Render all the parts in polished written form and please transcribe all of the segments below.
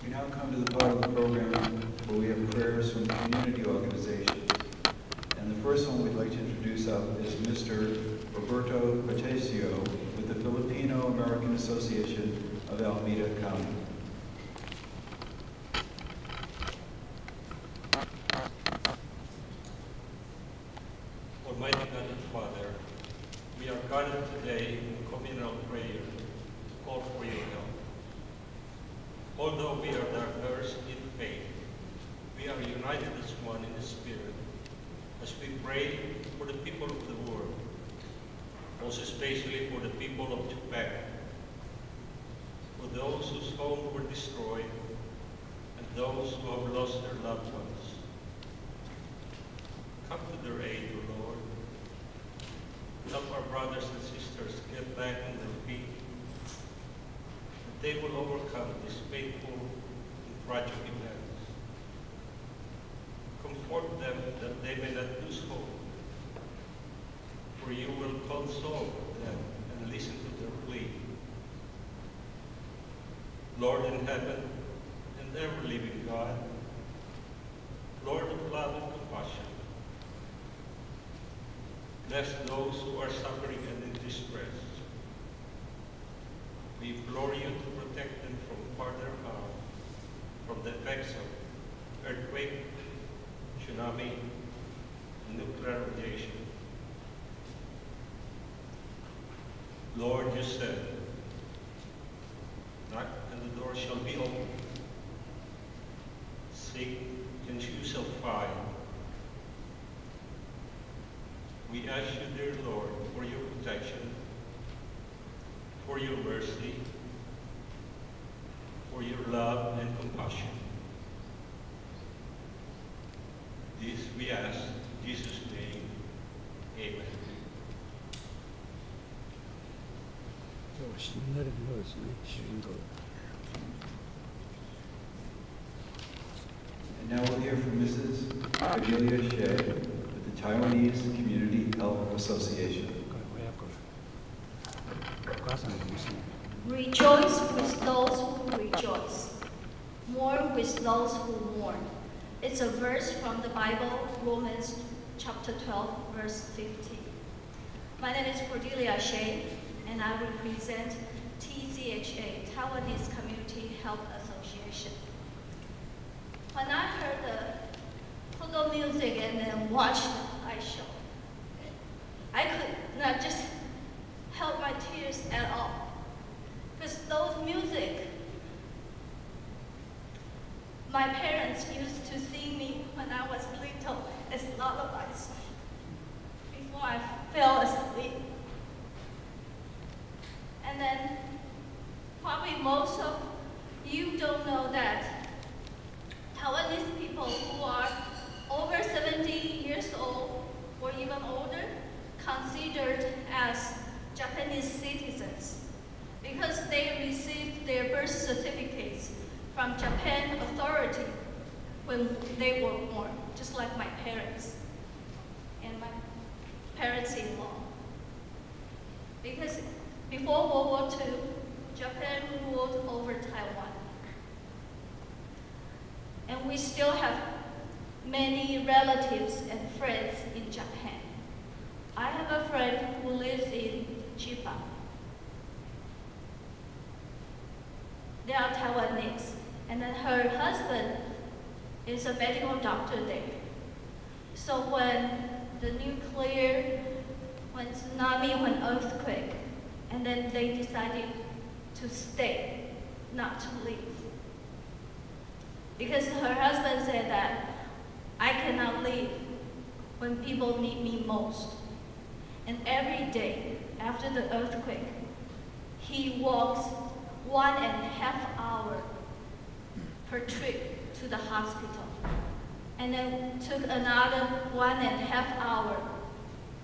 We now come to the part of the program where we have prayers from community organizations. And the first one we'd like to introduce up is Mr. Roberto Portacio with the Filipino-American Association of Alameda County. Almighty God and Father, we are gathered today in communal prayer to call for your help. Although we are diverse in faith, we are united as one in the Spirit as we pray for the people of the world, most especially for the people of Japan, for those whose homes were destroyed and those who have lost their loved ones. Come to their aid, O Lord. Help our brothers and sisters get back on their feet, that they will overcome these painful and tragic events. Comfort them that they may not lose hope, for you will console them and listen to their plea. Lord in heaven and ever-living God, Lord of love and compassion, bless those who are suffering and in distress. We implore you to protect them from further harm, from the effects of earthquake, tsunami, and nuclear radiation. Lord, you said, knock and the door shall be opened. Seek and you shall find. We ask you, dear Lord, for your protection, for your mercy, for your love and compassion. This we ask in Jesus' name. Amen. And now we'll hear from Mrs. Cordelia Hsieh with the Taiwanese Community Health Association. Rejoice with those who rejoice, mourn with those who mourn. It's a verse from the Bible, Romans chapter 12, verse 15. My name is Cordelia Hsieh, and I represent TCHA, Taiwanese Community Health Association. When I heard the Koto music and then watched the ice show, I could not just help my tears at all. Because those music, my parents used to sing me when I was little as lullabies before I fell asleep. And then probably most of you don't know that Taiwanese people who are over 70 years old or even older considered as Japanese citizens because they received their birth certificates from Japan authority when they were born, just like my parents and my parents-in-law. Because before World War II, Japan ruled over Taiwan. And we still have many relatives and friends in Japan. I have a friend who lives in Chiba. They are Taiwanese, and then her husband is a medical doctor there. So when the nuclear, when tsunami, when earthquake, and then they decided to stay, not to leave. Because her husband said that, I cannot leave when people need me most. And every day after the earthquake, he walks 1.5 hours per trip to the hospital. And then took another 1.5 hour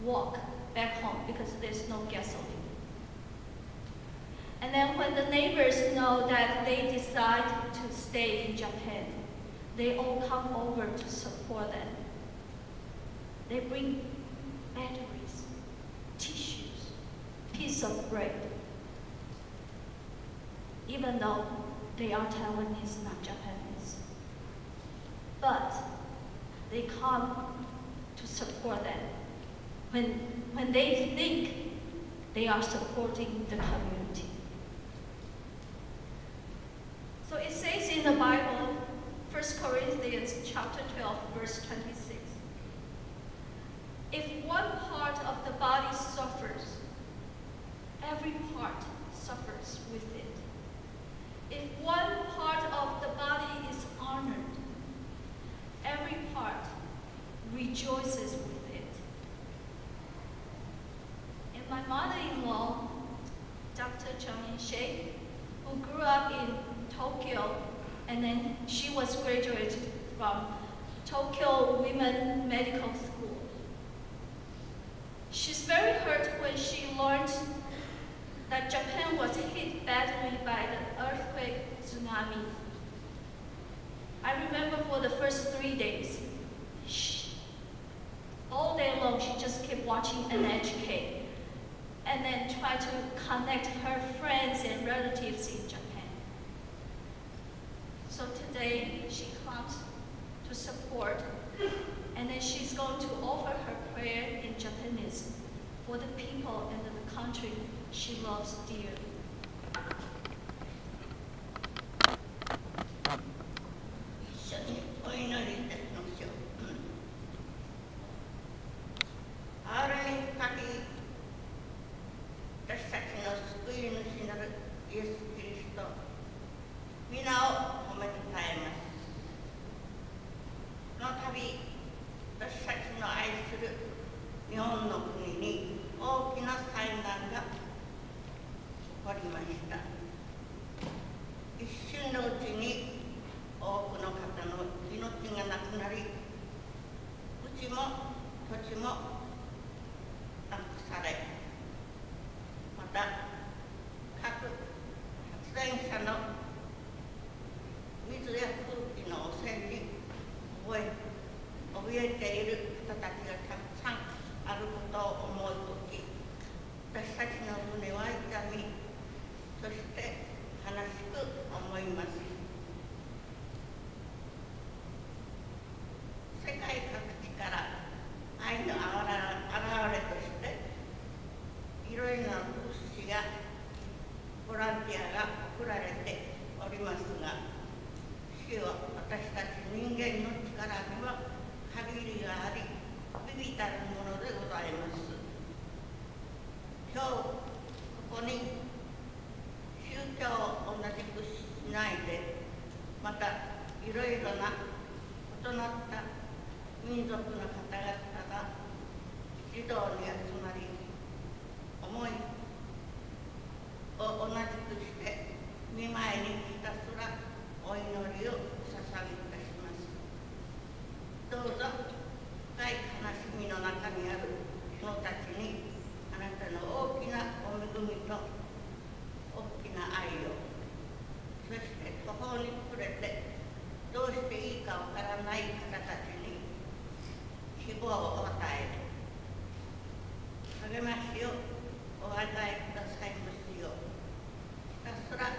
walk back home because there's no gasoline. And then when the neighbors know that they decide to stay in Japan, they all come over to support them. They bring batteries, tissues, piece of bread. Even though they are Taiwanese, not Japanese. But they come to support them when they think they are supporting the community. So it says in the Bible, 1 Corinthians chapter 12, verse 26. If one part of the body suffers, every part suffers with it. If one part of the body is honored, every part rejoices with it. And my mother-in-law, Dr. Hsieh, who grew up in Tokyo, and then she was graduated from Tokyo Women Medical School. She's very hurt when she learned that Japan was hit badly by the earthquake tsunami. I remember for the first 3 days, all day long she just kept watching NHK and then try to connect her friends and relatives in Japan. So today she comes to support, and then she's going to offer her prayer in Japanese for the people and the country she loves dearly. 一緒にお祈りいたしましょう。あるに深き私たちの救い主なるイエス・キリスト、皆を褒めたたえます。この度、私たちの愛する日本の国に大きな災難が起こりました。一瞬のうちに多くの方の命がなくなり、家も土地もなくされ、また各発電車の水や空気の汚染に怯えている方たちがたくさんあることを思うとき、私たちの胸は痛み、そして悲しく思います。世界各地から愛の表れとして、いろいろな物資やボランティアが送られておりますが、主は私たち人間の力には限りがあり、微々たるものでございます。今日ここに宗教を同じくしないで、またいろいろな異なった民族の方々が一堂に集まり、思いを同じくして見舞いにひたすらお祈りを捧げいたします。どうぞ深い悲しみの中にある人たちにあなたの大きなお恵みと大きな愛を、そして途方に暮れてどうしていいかわからない方たちに希望を与え、励ましをお与えくださいますよう、ひたすら